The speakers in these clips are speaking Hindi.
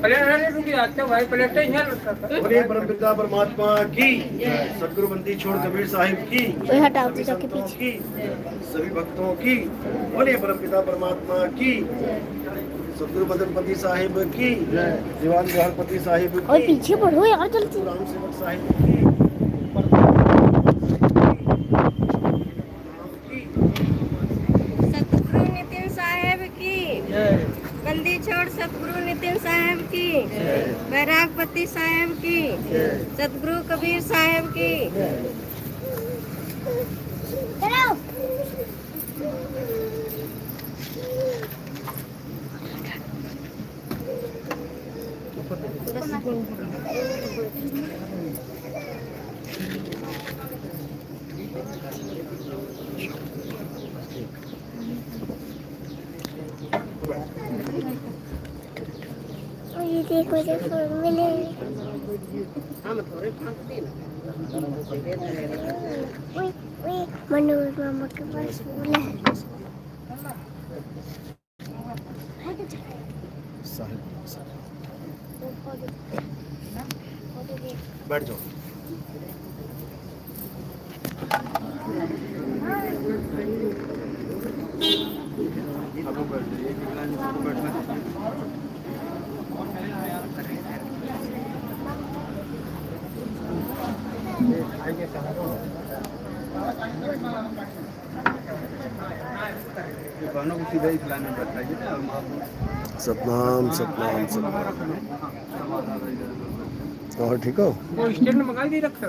अरे प्लेट रुकी आते भाई, प्लेट बोलिए परमपिता परमात्मा की, सदगुरु बंदी छोड़ कबीर साहिब की, सभी भक्तों की। बोलिए परमपिता परमात्मा की, सदगुरु बदनपति साहिब की, दीवान गहरपति साहिब की, और पीछे बढ़ो यार जल्दी। राम सेवक साहिब की, सतगुरु नितिन साहेब की, बंदी छोड़ सतगुरु नितिन साहेब की, बैरागपति साहेब की, सतगुरु कबीर साहेब की। ये देखो देखो मिले। मनोज मामा के पास फूल है। बैठ जाओ। सतनाम सतनाम सतनाम। और ठीक हो? वो स्टेट में मंगा दी रखा।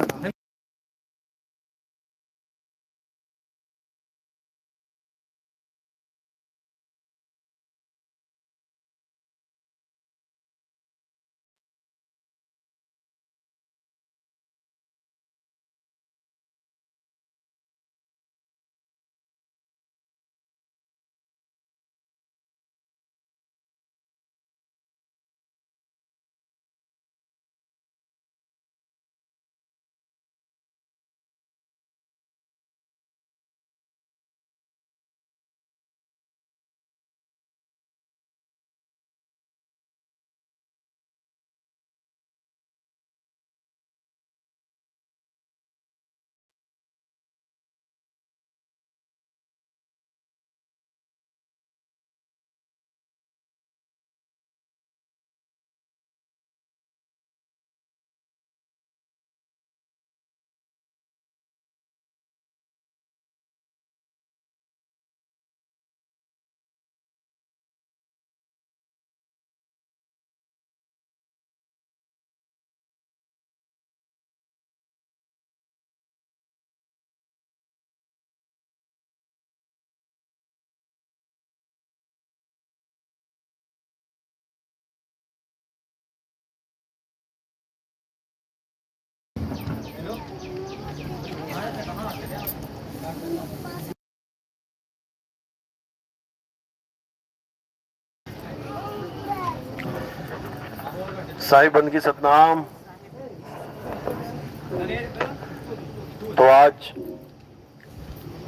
साहिब बंद की सतनाम। तो आज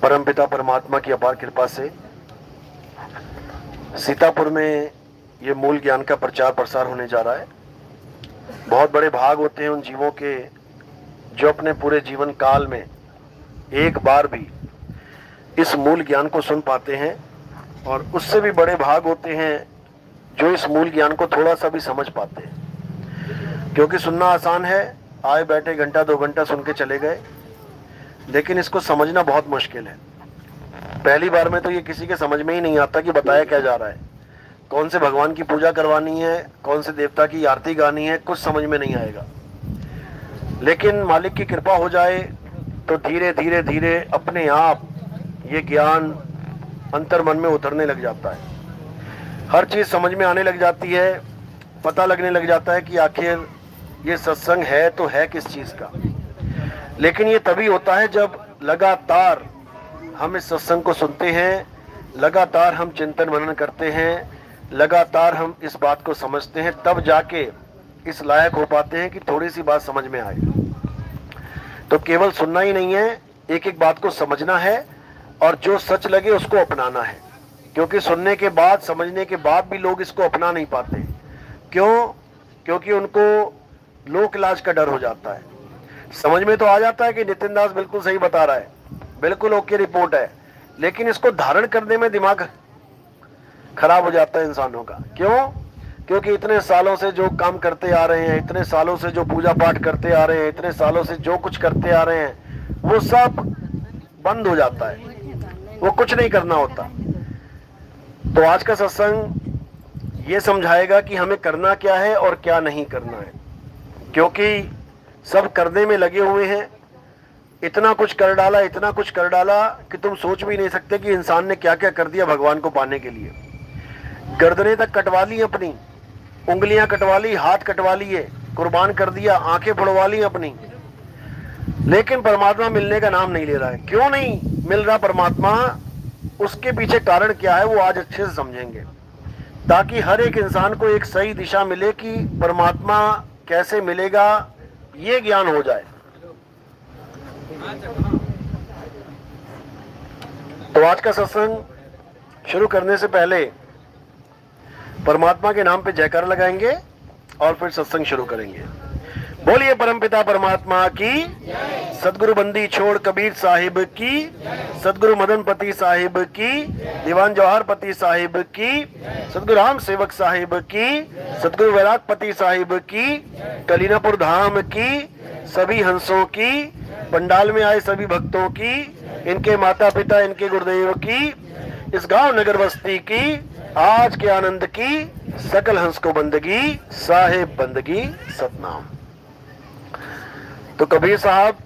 परमपिता परमात्मा की अपार कृपा से सीतापुर में ये मूल ज्ञान का प्रचार प्रसार होने जा रहा है। बहुत बड़े भाग होते हैं उन जीवों के जो अपने पूरे जीवन काल में एक बार भी इस मूल ज्ञान को सुन पाते हैं, और उससे भी बड़े भाग होते हैं जो इस मूल ज्ञान को थोड़ा सा भी समझ पाते हैं। क्योंकि सुनना आसान है, आए बैठे घंटा 2 घंटा सुन के चले गए, लेकिन इसको समझना बहुत मुश्किल है। पहली बार में तो ये किसी के समझ में ही नहीं आता कि बताया क्या जा रहा है, कौन से भगवान की पूजा करवानी है, कौन से देवता की आरती गानी है, कुछ समझ में नहीं आएगा। लेकिन मालिक की कृपा हो जाए तो धीरे धीरे धीरे अपने आप ये ज्ञान अंतर मन में उतरने लग जाता है। हर चीज समझ में आने लग जाती है, पता लगने लग जाता है कि आखिर ये सत्संग है तो है किस चीज का। लेकिन ये तभी होता है जब लगातार हम इस सत्संग को सुनते हैं, लगातार हम चिंतन मनन करते हैं, लगातार हम इस बात को समझते हैं, तब जाके इस लायक हो पाते हैं कि थोड़ी सी बात समझ में आए। तो केवल सुनना ही नहीं है, एक एक बात को समझना है और जो सच लगे उसको अपनाना है। क्योंकि सुनने के बाद, समझने के बाद भी लोग इसको अपना नहीं पाते। क्यों? क्योंकि उनको लोक इलाज का डर हो जाता है। समझ में तो आ जाता है कि नितिन दास बिल्कुल सही बता रहा है, बिल्कुल ओके रिपोर्ट है, लेकिन इसको धारण करने में दिमाग खराब हो जाता है इंसानों का। क्यों? क्योंकि इतने सालों से जो काम करते आ रहे हैं, इतने सालों से जो पूजा पाठ करते आ रहे हैं, इतने सालों से जो कुछ करते आ रहे हैं, वो सब बंद हो जाता है, वो कुछ नहीं करना होता। तो आज का सत्संग ये समझाएगा कि हमें करना क्या है और क्या नहीं करना है, क्योंकि सब करने में लगे हुए हैं। इतना कुछ कर डाला, इतना कुछ कर डाला कि तुम सोच भी नहीं सकते कि इंसान ने क्या क्या कर दिया भगवान को पाने के लिए। गर्दनें तक कटवा ली अपनी, उंगलियां कटवा ली, हाथ कटवा लिए, कुर्बान कर दिया, आंखें फोड़वा ली अपनी, लेकिन परमात्मा मिलने का नाम नहीं ले रहा है। क्यों नहीं मिल रहा परमात्मा? उसके पीछे कारण क्या है वो आज अच्छे से समझेंगे, ताकि हर एक इंसान को एक सही दिशा मिले कि परमात्मा कैसे मिलेगा, ये ज्ञान हो जाए। तो आज का सत्संग शुरू करने से पहले परमात्मा के नाम पे जयकार लगाएंगे और फिर सत्संग शुरू करेंगे। बोलिए परमपिता परमात्मा की, सदगुरु बंदी छोड़ कबीर साहिब की, सदगुरु मदनपति साहिब की, दीवान जवाहरपति साहिब की, सदगुरु राम सेवक साहिब की, सदगुरु वैरागपति साहिब की, कलीनापुर धाम की, सभी हंसों की, पंडाल में आए सभी भक्तों की, इनके माता पिता, इनके गुरुदेव की, इस गांव नगर बस्ती की, आज के आनंद की, सकल हंस को बंदगी, साहेब बंदगी सतनाम। तो कबीर साहब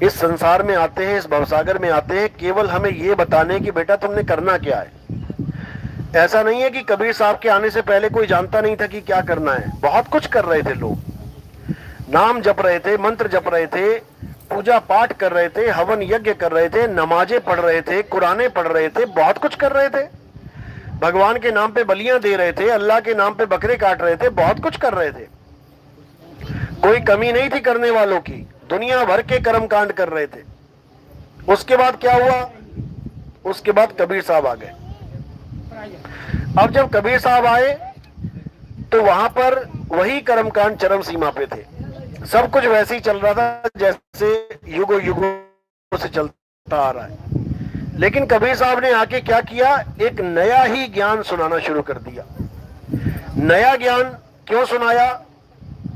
इस संसार में आते हैं, इस भवसागर में आते हैं, केवल हमें ये बताने कि बेटा तुमने करना क्या है। ऐसा नहीं है कि कबीर साहब के आने से पहले कोई जानता नहीं था कि क्या करना है। बहुत कुछ कर रहे थे लोग, नाम जप रहे थे, मंत्र जप रहे थे, पूजा पाठ कर रहे थे, हवन यज्ञ कर रहे थे, नमाजें पढ़ रहे थे, कुराने पढ़ रहे थे, बहुत कुछ कर रहे थे। भगवान के नाम पे बलियां दे रहे थे, अल्लाह के नाम पे बकरे काट रहे थे, बहुत कुछ कर रहे थे। कोई कमी नहीं थी करने वालों की, दुनिया भर के कर्म कांड कर रहे थे। उसके बाद क्या हुआ? उसके बाद कबीर साहब आ गए। अब जब कबीर साहब आए तो वहां पर वही कर्म कांड चरम सीमा पे थे। सब कुछ वैसे ही चल रहा था जैसे युगों युगों से चलता आ रहा है। लेकिन कबीर साहब ने आके क्या किया? एक नया ही ज्ञान सुनाना शुरू कर दिया। नया ज्ञान क्यों सुनाया?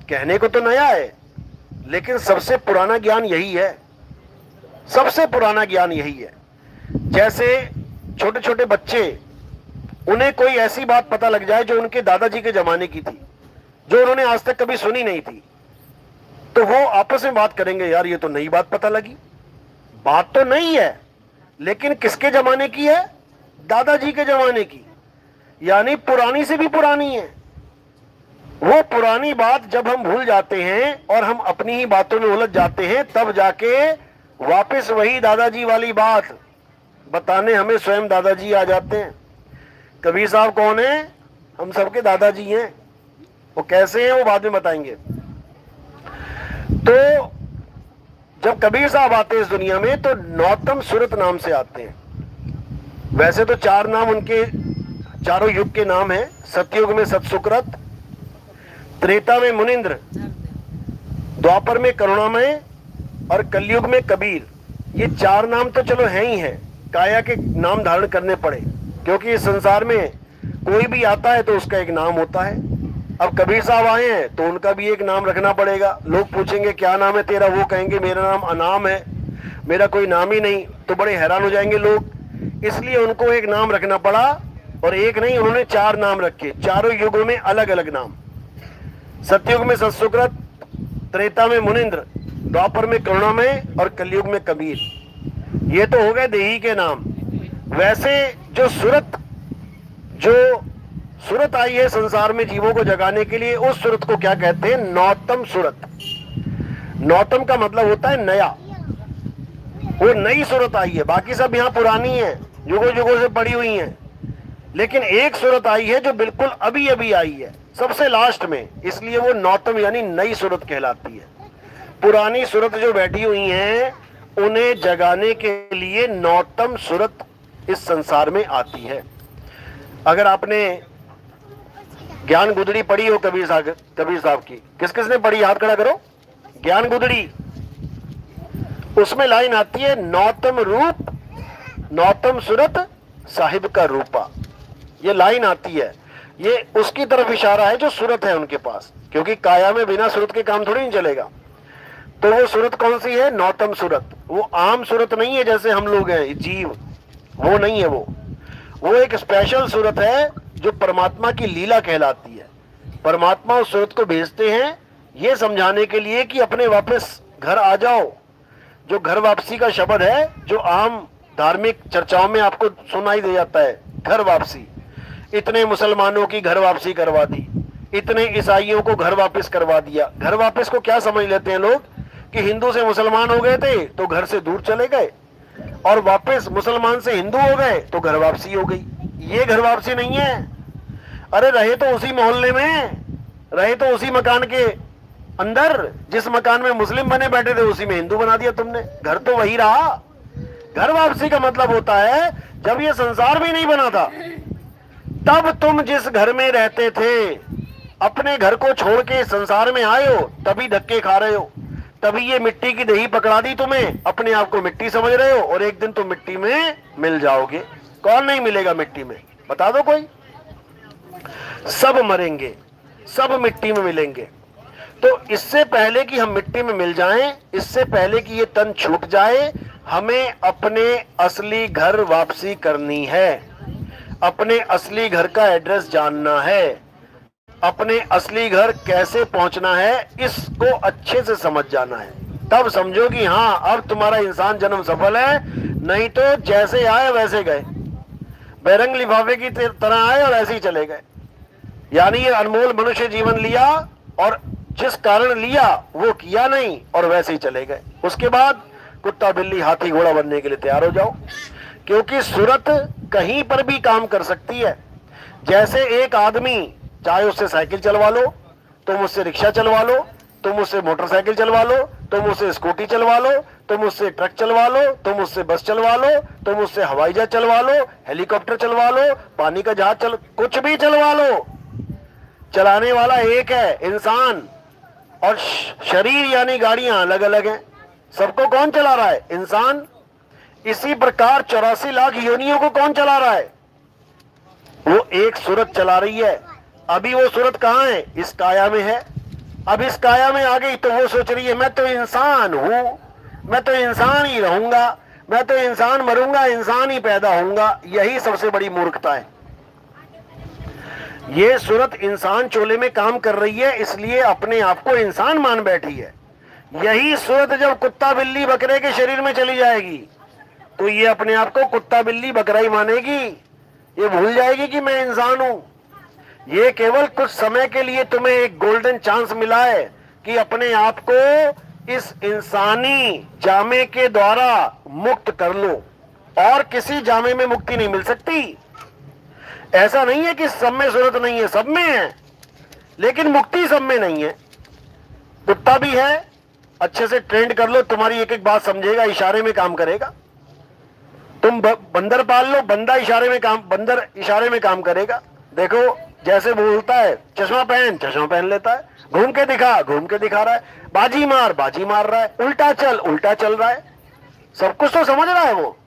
कहने को तो नया है, लेकिन सबसे पुराना ज्ञान यही है। सबसे पुराना ज्ञान यही है। जैसे छोटे छोटे बच्चे, उन्हें कोई ऐसी बात पता लग जाए जो उनके दादाजी के जमाने की थी, जो उन्होंने आज तक कभी सुनी नहीं थी, तो वो आपस में बात करेंगे, यार ये तो नई बात पता लगी। बात तो नई है, लेकिन किसके जमाने की है? दादाजी के जमाने की, यानी पुरानी से भी पुरानी है। वो पुरानी बात जब हम भूल जाते हैं और हम अपनी ही बातों में उलझ जाते हैं, तब जाके वापस वही दादाजी वाली बात बताने हमें स्वयं दादाजी आ जाते हैं। कबीर साहब कौन है? हम सबके दादाजी हैं। वो कैसे हैं वो बाद में बताएंगे। तो जब कबीर साहब आते हैं इस दुनिया में तो नौतम सूरत नाम से आते हैं। वैसे तो चार नाम उनके, चारों युग के नाम हैं। सतयुग में सतसुकृत, त्रेता में मुनिंद्र, द्वापर में करुणामय और कलयुग में कबीर। ये चार नाम तो चलो हैं ही हैं, काया के नाम धारण करने पड़े, क्योंकि इस संसार में कोई भी आता है तो उसका एक नाम होता है। अब कबीर साहब आए हैं तो उनका भी एक नाम रखना पड़ेगा। लोग पूछेंगे क्या नाम है तेरा? वो कहेंगे मेरा नाम अनाम है, मेरा कोई नाम ही नहीं। तो बड़े हैरान हो जाएंगे लोग। इसलिए उनको एक नाम रखना पड़ा, और एक नहीं, उन्होंने चार नाम रखे, चारों युगों में अलग अलग नाम। सतयुग में सतसुकृत, त्रेता में मुनिंद्र, द्वापर में करुणामय और कलयुग में कबीर। ये तो हो गए देही के नाम। वैसे जो सूरत आई है संसार में जीवों को जगाने के लिए, उस सूरत को क्या कहते हैं? नौतम सूरत। नौतम का मतलब होता है नया। वो नई सूरत आई है, बाकी सब यहाँ पुरानी है, युगों युगों से पड़ी हुई हैं। लेकिन एक सूरत आई है जो बिल्कुल अभी अभी आई है, सबसे लास्ट में, इसलिए वो नौतम यानी नई सूरत कहलाती है। पुरानी सूरत जो बैठी हुई हैं उन्हें जगाने के लिए नौतम सूरत इस संसार में आती है। अगर आपने ज्ञान गुदड़ी पढ़ी हो कबीर साहब की, किस किस ने पढ़ी, हाथ खड़ा करो। ज्ञान गुदड़ी, उसमें लाइन आती है, नौतम रूप नौतम सूरत साहिब का रूपा। ये लाइन आती है, ये उसकी तरफ इशारा है जो सूरत है उनके पास, क्योंकि काया में बिना सूरत के काम थोड़ी नहीं चलेगा। तो वो सूरत कौन सी है, नौतम सूरत। वो आम सूरत नहीं है जैसे हम लोग हैं जीव, वो नहीं है। वो एक स्पेशल सूरत है जो परमात्मा की लीला कहलाती है। परमात्मा उस सूरत को भेजते हैं ये समझाने के लिए कि अपने वापस घर आ जाओ। जो घर वापसी का शब्द है जो आम धार्मिक चर्चाओं में आपको सुनाई दे जाता है, घर वापसी। इतने मुसलमानों की घर वापसी करवा दी, इतने ईसाइयों को घर वापस करवा दिया। घर वापस को क्या समझ लेते हैं लोग कि हिंदू से मुसलमान हो गए थे तो घर से दूर चले गए, और वापस मुसलमान से हिंदू हो गए तो घर वापसी हो गई। ये घर वापसी नहीं है। अरे रहे तो उसी मोहल्ले में, रहे तो उसी मकान के अंदर, जिस मकान में मुस्लिम बने बैठे थे उसी में हिंदू बना दिया तुमने, घर तो वही रहा। घर वापसी का मतलब होता है जब ये संसार भी नहीं बना था तब तुम जिस घर में रहते थे, अपने घर को छोड़ के संसार में आए हो, तभी धक्के खा रहे हो, तभी ये मिट्टी की दही पकड़ा दी तुम्हें, अपने आप को मिट्टी समझ रहे हो, और एक दिन तुम मिट्टी में मिल जाओगे। कौन नहीं मिलेगा मिट्टी में, बता दो कोई। सब मरेंगे, सब मिट्टी में मिलेंगे। तो इससे पहले कि हम मिट्टी में मिल जाएं, इससे पहले कि ये तन छूट जाए, हमें अपने असली घर वापसी करनी है। अपने असली घर का एड्रेस जानना है, अपने असली घर कैसे पहुंचना है इसको अच्छे से समझ जाना है। तब समझो कि हाँ अब तुम्हारा इंसान जन्म सफल है। नहीं तो जैसे आए वैसे गए, बेरंग लिफाफे की तरह आए और ऐसे ही चले गए। यानी ये अनमोल मनुष्य जीवन लिया और जिस कारण लिया वो किया नहीं और वैसे ही चले गए। उसके बाद कुत्ता बिल्ली हाथी घोड़ा बनने के लिए तैयार हो जाओ, क्योंकि सूरत कहीं पर भी काम कर सकती है। जैसे एक आदमी, चाहे उससे साइकिल चलवा लो, तुम उससे रिक्शा चलवा लो, तुम उससे मोटरसाइकिल चलवा लो, तुम उससे स्कूटी चलवा लो, तुम उससे ट्रक चलवा लो, तुम उससे बस चलवा लो, तुम उससे हवाई जहाज चलवा लो, हेलीकॉप्टर चलवा लो, पानी का जहाज कुछ भी चलवा लो, चलाने वाला एक है, इंसान। और शरीर यानी गाड़ियां अलग अलग हैं। सबको कौन चला रहा है, इंसान। इसी प्रकार 84 लाख योनियों को कौन चला रहा है, वो एक सूरत चला रही है। अभी वो सूरत कहाँ है, इस काया में है। अब इस काया में आ गई तो वो सोच रही है मैं तो इंसान हूं, मैं तो इंसान ही रहूंगा, मैं तो इंसान मरूंगा, इंसान ही पैदा होऊंगा। यही सबसे बड़ी मूर्खता है। ये सूरत इंसान चोले में काम कर रही है, इसलिए अपने आप को इंसान मान बैठी है। यही सूरत जब कुत्ता बिल्ली बकरे के शरीर में चली जाएगी तो ये अपने आप को कुत्ता बिल्ली बकरा ही मानेगी। ये भूल जाएगी कि मैं इंसान हूं। ये केवल कुछ समय के लिए तुम्हें एक गोल्डन चांस मिला है कि अपने आप को इस इंसानी जामे के द्वारा मुक्त कर लो, और किसी जामे में मुक्ति नहीं मिल सकती। ऐसा नहीं है कि सब में सूरत नहीं है, सब में है, लेकिन मुक्ति सब में नहीं है। कुत्ता भी है, अच्छे से ट्रेंड कर लो, तुम्हारी एक एक बात समझेगा, इशारे में काम करेगा। तुम बंदर पाल लो, बंदर इशारे में काम करेगा। देखो जैसे बोलता है चश्मा पहन लेता है, घूम के दिखा रहा है, बाजी मार रहा है, उल्टा चल रहा है, सब कुछ तो समझ रहा है वो,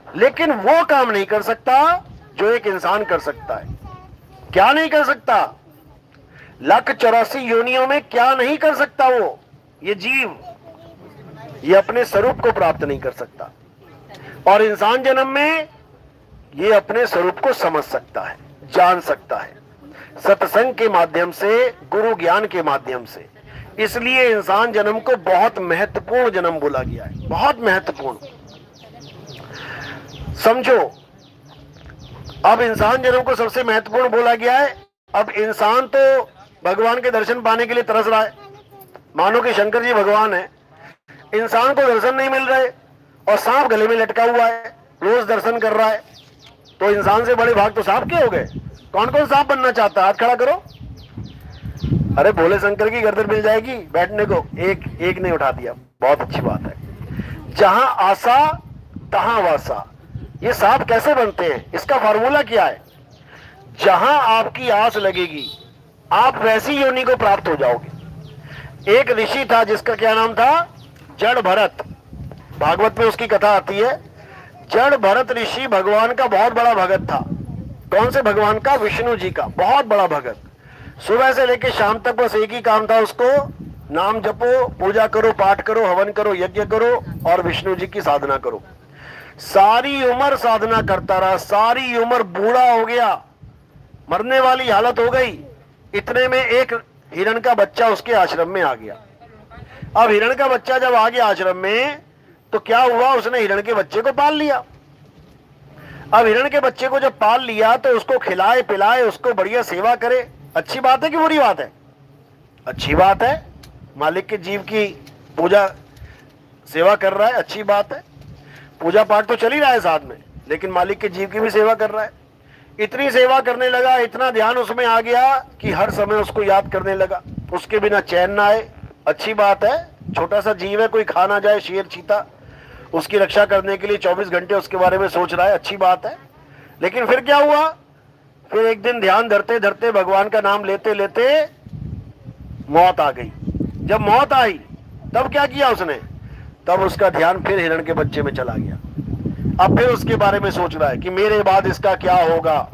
लेकिन वो काम नहीं कर सकता जो एक इंसान कर सकता है। क्या नहीं कर सकता, 184 योनियों में क्या नहीं कर सकता वो, ये जीव, ये अपने स्वरूप को प्राप्त नहीं कर सकता। और इंसान जन्म में ये अपने स्वरूप को समझ सकता है, जान सकता है, सत्संग के माध्यम से, गुरु ज्ञान के माध्यम से। इसलिए इंसान जन्म को बहुत महत्वपूर्ण जन्म बोला गया है, बहुत महत्वपूर्ण। समझो, अब इंसान जन्म को सबसे महत्वपूर्ण बोला गया है। अब इंसान तो भगवान के दर्शन पाने के लिए तरस रहा है, मानो कि शंकर जी भगवान है, इंसान को दर्शन नहीं मिल रहे और सांप गले में लटका हुआ है, रोज दर्शन कर रहा है। तो इंसान से बड़े भाग तो सांप के हो गए। कौन कौन सांप बनना चाहता है, हाथ खड़ा करो। अरे भोले शंकर की गर्दन मिल जाएगी बैठने को, एक ने उठा दिया, बहुत अच्छी बात है। जहां आशा तहां वासा, ये सांप कैसे बनते हैं, इसका फार्मूला क्या है? जहां आपकी आस लगेगी आप वैसी योनि को प्राप्त हो जाओगे। एक ऋषि था जिसका क्या नाम था? जड़ भरत। भागवत में उसकी कथा आती है। जड़ भरत ऋषि भगवान का बहुत बड़ा भगत था। कौन से भगवान का? विष्णु जी का बहुत बड़ा भगत। सुबह से लेकर शाम तक बस एक ही काम था उसको, नाम जपो, पूजा करो, पाठ करो, हवन करो, यज्ञ करो और विष्णु जी की साधना करो। सारी उम्र साधना करता रहा, सारी उम्र बूढ़ा हो गया, मरने वाली हालत हो गई। इतने में एक हिरण का बच्चा उसके आश्रम में आ गया। अब हिरण का बच्चा जब आ गया आश्रम में तो क्या हुआ, उसने हिरण के बच्चे को पाल लिया। अब हिरण के बच्चे को जब पाल लिया तो उसको खिलाए पिलाए, उसको बढ़िया सेवा करे। अच्छी बात है कि बुरी बात है? अच्छी बात है। मालिक के जीव की पूजा सेवा कर रहा है, अच्छी बात है। पूजा पाठ तो चल ही रहा है साथ में, लेकिन मालिक के जीव की भी सेवा कर रहा है। इतनी सेवा करने लगा, इतना ध्यान उसमें आ गया कि हर समय उसको याद करने लगा। उसके बिना चैन ना आए, अच्छी बात है। छोटा सा जीव है, कोई खा ना जाए, शेर चीता, उसकी रक्षा करने के लिए 24 घंटे उसके बारे में सोच रहा है, अच्छी बात है। लेकिन फिर क्या हुआ? फिर एक दिन ध्यान धरते धरते, भगवान का नाम लेते लेते मौत आ गई। जब मौत आई तब क्या किया उसने? तब उसका ध्यान फिर हिरण के बच्चे में चला गया। अब फिर उसके बारे में सोच रहा है कि मेरे बाद इसका क्या होगा,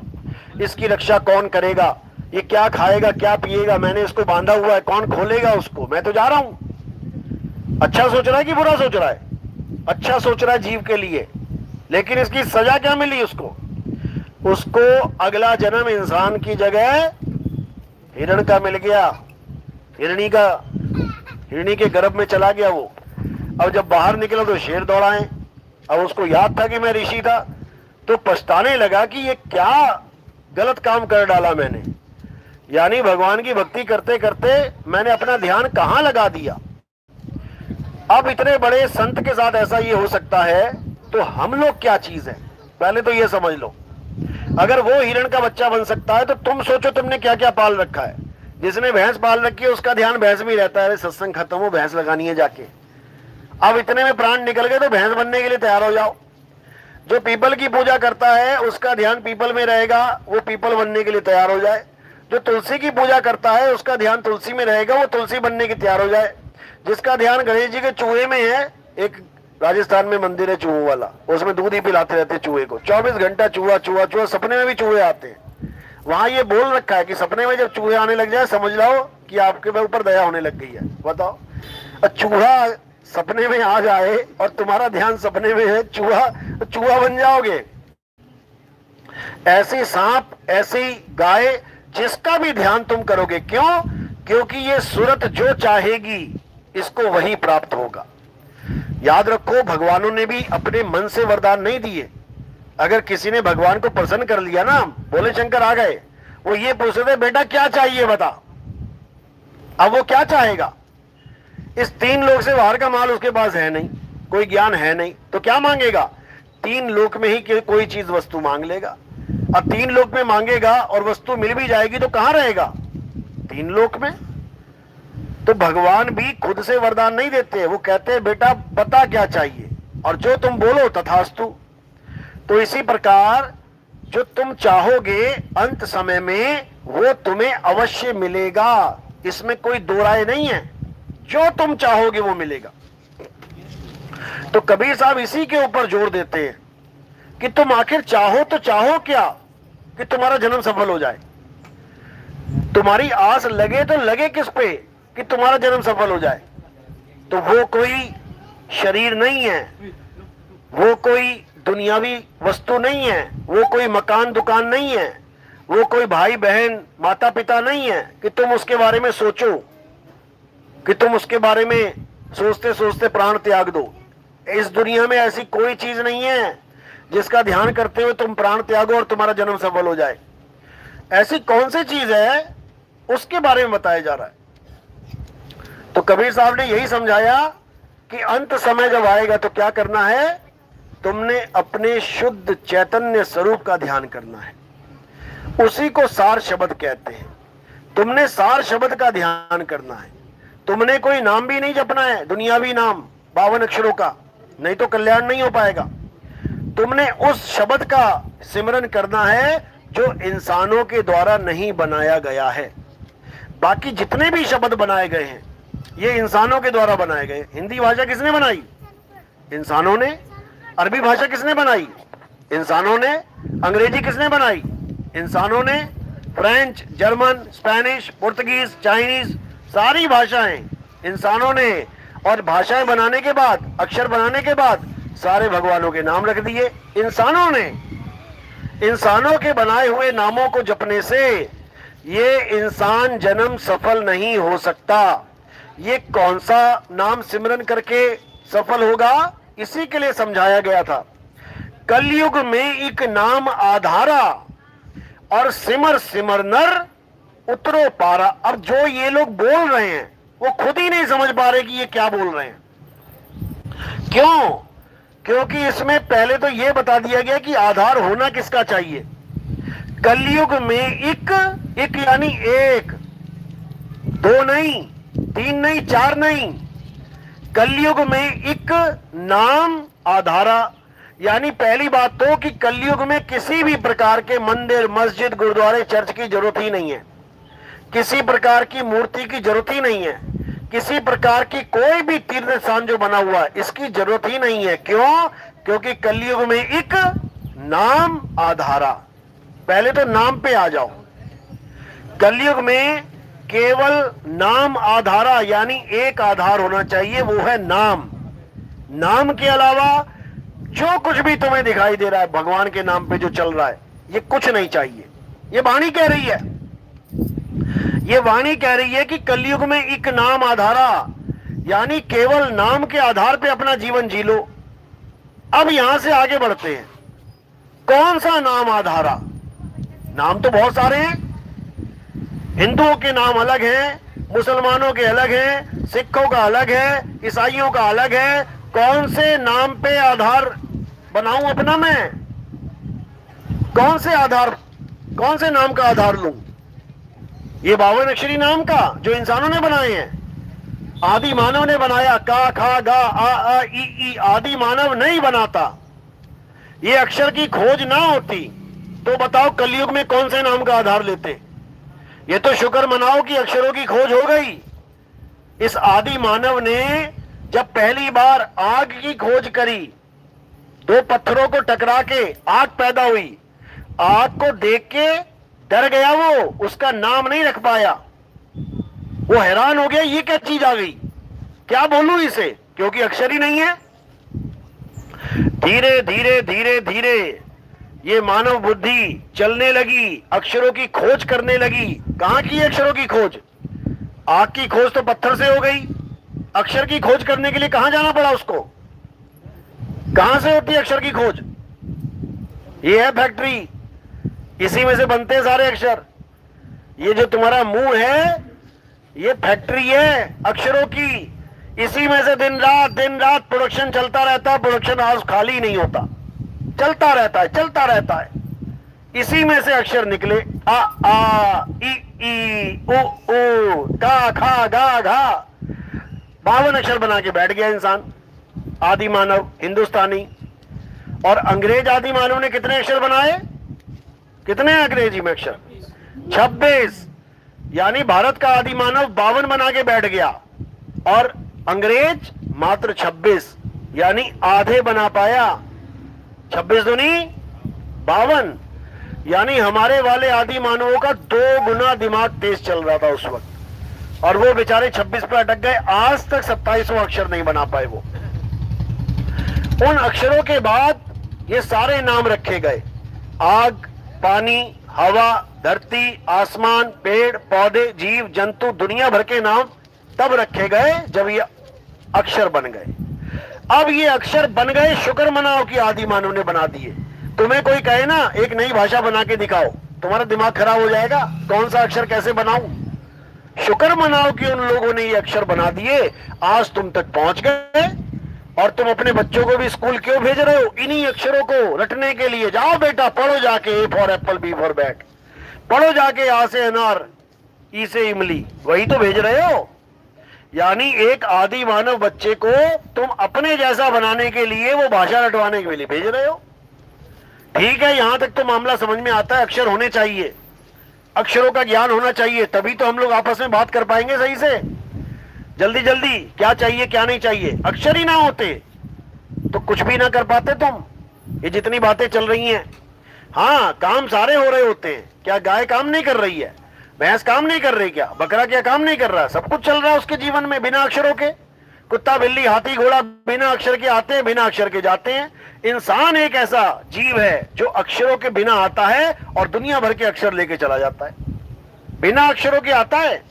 इसकी रक्षा कौन करेगा, ये क्या खाएगा क्या पिएगा, मैंने इसको बांधा हुआ है, कौन खोलेगा उसको, मैं तो जा रहा हूं। अच्छा सोच रहा है कि बुरा सोच रहा है? अच्छा सोच रहा है जीव के लिए, लेकिन इसकी सजा क्या मिली उसको? उसको अगला जन्म इंसान की जगह हिरण का मिल गया। हिरणी के गर्भ में चला गया वो। अब जब बाहर निकला तो शेर दौड़ाए। अब उसको याद था कि मैं ऋषि था, तो पछताने लगा कि ये क्या गलत काम कर डाला मैंने। यानी भगवान की भक्ति करते करते मैंने अपना ध्यान कहां लगा दिया। अब इतने बड़े संत के साथ ऐसा ये हो सकता है, तो हम लोग क्या चीज है? पहले तो ये समझ लो। अगर वो हिरण का बच्चा बन सकता है तो तुम सोचो तुमने क्या क्या पाल रखा है। जिसने भैंस पाल रखी है उसका ध्यान भैंस में रहता है, सत्संग खत्म हो, भैंस लगानी है जाके। अब इतने में प्राण निकल गए तो भैंस बनने के लिए तैयार हो जाओ। जो पीपल की पूजा करता है उसका ध्यान पीपल में रहेगा, वो पीपल बनने के लिए तैयार हो जाए। जो तुलसी की पूजा करता है उसका ध्यान तुलसी में रहेगा, वो तुलसी बनने की तैयार हो जाए। जिसका ध्यान गणेश जी के चूहे में है, एक राजस्थान में मंदिर है चूहों वाला, उसमें दूध ही पिलाते रहते चूहे को, 24 घंटा चूहा चूहा चूहा। सपने में भी चूहे आते हैं। वहां ये बोल रखा है कि सपने में जब चूहे आने लग जाए समझ लो कि आपके ऊपर दया होने लग गई है। बताओ, चूहा सपने में आ जाए और तुम्हारा ध्यान सपने में है, चूहा बन जाओगे। ऐसी सांप, ऐसी गाय, जिसका भी ध्यान तुम करोगे, क्यों? क्योंकि ये सूरत जो चाहेगी इसको वही प्राप्त होगा। याद रखो, भगवानों ने भी अपने मन से वरदान नहीं दिए। अगर किसी ने भगवान को प्रसन्न कर लिया ना, बोले शंकर आ गए, वो ये पूछ रहे थे बेटा क्या चाहिए बता। अब वो क्या चाहेगा? इस 3 लोक से बाहर का माल उसके पास है नहीं, कोई ज्ञान है नहीं, तो क्या मांगेगा? 3 लोक में ही कोई चीज वस्तु मांग लेगा। अब 3 लोक में मांगेगा और वस्तु मिल भी जाएगी तो कहां रहेगा? 3 लोक में। तो भगवान भी खुद से वरदान नहीं देते, वो कहते हैं बेटा बता क्या चाहिए, और जो तुम बोलो तथास्तु। तो इसी प्रकार जो तुम चाहोगे अंत समय में वो तुम्हें अवश्य मिलेगा, इसमें कोई दो राय नहीं है। जो तुम चाहोगे वो मिलेगा। तो कबीर साहब इसी के ऊपर जोर देते हैं कि तुम आखिर चाहो तो चाहो क्या? कि तुम्हारा जन्म सफल हो जाए। तुम्हारी आस लगे तो लगे किस पे? कि तुम्हारा जन्म सफल हो जाए। तो वो कोई शरीर नहीं है, वो कोई दुनियावी वस्तु नहीं है, वो कोई मकान दुकान नहीं है, वो कोई भाई बहन माता पिता नहीं है कि तुम उसके बारे में सोचो, कि तुम उसके बारे में सोचते सोचते प्राण त्याग दो। इस दुनिया में ऐसी कोई चीज नहीं है जिसका ध्यान करते हुए तुम प्राण त्यागो और तुम्हारा जन्म सफल हो जाए। ऐसी कौन सी चीज है उसके बारे में बताया जा रहा है। तो कबीर साहब ने यही समझाया कि अंत समय जब आएगा तो क्या करना है? तुमने अपने शुद्ध चैतन्य स्वरूप का ध्यान करना है। उसी को सार शब्द कहते हैं। तुमने सार शब्द का ध्यान करना है। तुमने कोई नाम भी नहीं जपना है, दुनियावी नाम 52 अक्षरों का, नहीं तो कल्याण नहीं हो पाएगा। तुमने उस शब्द का सिमरन करना है जो इंसानों के द्वारा नहीं बनाया गया है। बाकी जितने भी शब्द बनाए गए हैं ये इंसानों के द्वारा बनाए गए। हिंदी भाषा किसने बनाई? इंसानों ने। अरबी भाषा किसने बनाई? इंसानों ने। अंग्रेजी किसने बनाई? इंसानों ने। French, German, Spanish, Portuguese, Chinese, सारी भाषाएं इंसानों ने। और भाषाएं बनाने के बाद, अक्षर बनाने के बाद सारे भगवानों के नाम रख दिए इंसानों ने। इंसानों के बनाए हुए नामों को जपने से ये इंसान जन्म सफल नहीं हो सकता। ये कौन सा नाम सिमरन करके सफल होगा? इसी के लिए समझाया गया था। कलयुग में एक नाम आधारा और सिमर सिमर नर उतरो पारा। अब जो ये लोग बोल रहे हैं वो खुद ही नहीं समझ पा रहे कि ये क्या बोल रहे हैं। क्यों? क्योंकि इसमें पहले तो ये बता दिया गया कि आधार होना किसका चाहिए। कलयुग में एक यानी एक, दो नहीं, तीन नहीं, चार नहीं। कलयुग में एक नाम आधारा, यानी पहली बात तो कि कलयुग में किसी भी प्रकार के मंदिर, मस्जिद, गुरुद्वारे, चर्च की जरूरत ही नहीं है। किसी प्रकार की मूर्ति की जरूरत ही नहीं है। किसी प्रकार की कोई भी तीर्थ स्थान जो बना हुआ है इसकी जरूरत ही नहीं है। क्यों? क्योंकि कलयुग में एक नाम आधारा। पहले तो नाम पे आ जाओ। कलयुग में केवल नाम आधारा, यानी एक आधार होना चाहिए, वो है नाम। नाम के अलावा जो कुछ भी तुम्हें दिखाई दे रहा है भगवान के नाम पे जो चल रहा है, ये कुछ नहीं चाहिए। ये वाणी कह रही है, ये वाणी कह रही है कि कलयुग में एक नाम आधारा, यानी केवल नाम के आधार पे अपना जीवन जी लो। अब यहां से आगे बढ़ते हैं। कौन सा नाम आधारा? नाम तो बहुत सारे हैं। हिंदुओं के नाम अलग हैं, मुसलमानों के अलग हैं, सिखों का अलग है, ईसाइयों का अलग है। कौन से नाम पे आधार बनाऊं अपना मैं? कौन से आधार, कौन से नाम का आधार लूं? ये 52 अक्षरी नाम का जो इंसानों ने बनाए हैं, आदि मानव ने बनाया। का, खा, गा, आ, ई, आदि मानव नहीं बनाता। ये अक्षर की खोज ना होती तो बताओ कलयुग में कौन से नाम का आधार लेते? ये तो शुक्र मनाओ कि अक्षरों की खोज हो गई। इस आदि मानव ने जब पहली बार आग की खोज करी, दो पत्थरों को टकरा के आग पैदा हुई, आग को देख के डर गया वो, उसका नाम नहीं रख पाया। वो हैरान हो गया, ये क्या चीज आ गई, क्या बोलूं इसे, क्योंकि अक्षर ही नहीं है। धीरे धीरे धीरे धीरे ये मानव बुद्धि चलने लगी, अक्षरों की खोज करने लगी। कहां की अक्षरों की खोज? आग की खोज तो पत्थर से हो गई, अक्षर की खोज करने के लिए कहां जाना पड़ा उसको? कहां से होती है अक्षर की खोज? ये है फैक्ट्री, इसी में से बनते हैं सारे अक्षर। ये जो तुम्हारा मुंह है ये फैक्ट्री है अक्षरों की, इसी में से दिन रात प्रोडक्शन चलता रहता है। प्रोडक्शन हाउस खाली नहीं होता, चलता रहता है। इसी में से अक्षर निकले, आ ई उ का, खा, गा, घा। 52 अक्षर बना के बैठ गया इंसान, आदि मानव हिंदुस्तानी। और अंग्रेज आदि मानव ने कितने अक्षर बनाए? कितने अंग्रेजी में अक्षर? 26। यानी भारत का आदि मानव 52 बना के बैठ गया और अंग्रेज मात्र 26, यानी आधे बना पाया। 26 दूनी 52, यानी हमारे वाले आदि मानवों का 2 गुना दिमाग तेज चल रहा था उस वक्त, और वो बेचारे 26 पे अटक गए। आज तक 27वां अक्षर नहीं बना पाए वो। उन अक्षरों के बाद ये सारे नाम रखे गए, आग, पानी, हवा, धरती, आसमान, पेड़ पौधे, जीव जंतु, दुनिया भर के नाम तब रखे गए जब ये अक्षर बन गए। अब ये अक्षर बन गए, शुक्र मनाओ कि आदि मानव ने बना दिए। तुम्हें कोई कहे ना एक नई भाषा बना के दिखाओ, तुम्हारा दिमाग खराब हो जाएगा, कौन सा अक्षर कैसे बनाऊं? शुक्र मनाओ कि उन लोगों ने ये अक्षर बना दिए, आज तुम तक पहुंच गए। और तुम अपने बच्चों को भी स्कूल क्यों भेज रहे हो? इन्हीं अक्षरों को रटने के लिए। जाओ बेटा पढ़ो जाके, A for apple, B for bat, पढ़ो जाके, आ से अनार, ई से इमली, वही तो भेज रहे हो। यानी एक आदि मानव बच्चे को तुम अपने जैसा बनाने के लिए, वो भाषा रटवाने के लिए भेज रहे हो। ठीक है, यहां तक तो मामला समझ में आता है, अक्षर होने चाहिए, अक्षरों का ज्ञान होना चाहिए, तभी तो हम लोग आपस में बात कर पाएंगे सही से। जल्दी जल्दी क्या चाहिए क्या नहीं चाहिए, अक्षर ही ना होते तो कुछ भी ना कर पाते तुम। ये जितनी बातें चल रही हैं, हाँ काम सारे हो रहे होते हैं, क्या गाय काम नहीं कर रही है, भैंस काम नहीं कर रही, क्या बकरा क्या काम नहीं कर रहा, सब कुछ चल रहा है उसके जीवन में बिना अक्षरों के। कुत्ता बिल्ली हाथी घोड़ा बिना अक्षर के आते हैं, बिना अक्षर के जाते हैं। इंसान एक ऐसा जीव है जो अक्षरों के बिना आता है और दुनिया भर के अक्षर लेके चला जाता है। बिना अक्षरों के आता है,